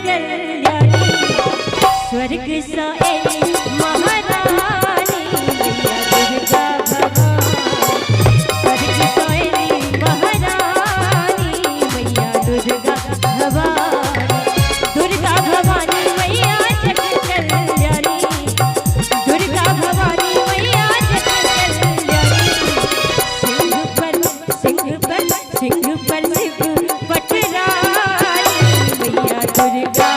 कल्याणी स्वर्ग सा एली महारानी मैया दुर्गा भवानी स्वर्ग सा एली महारानी मैया दुर्गा भवानी दुर्गा भवानी मैया जग कल्याणी दुर्गा भवानी मैया जग कल्याणी सिंह पर शिव पटरानी मैया दुर्गा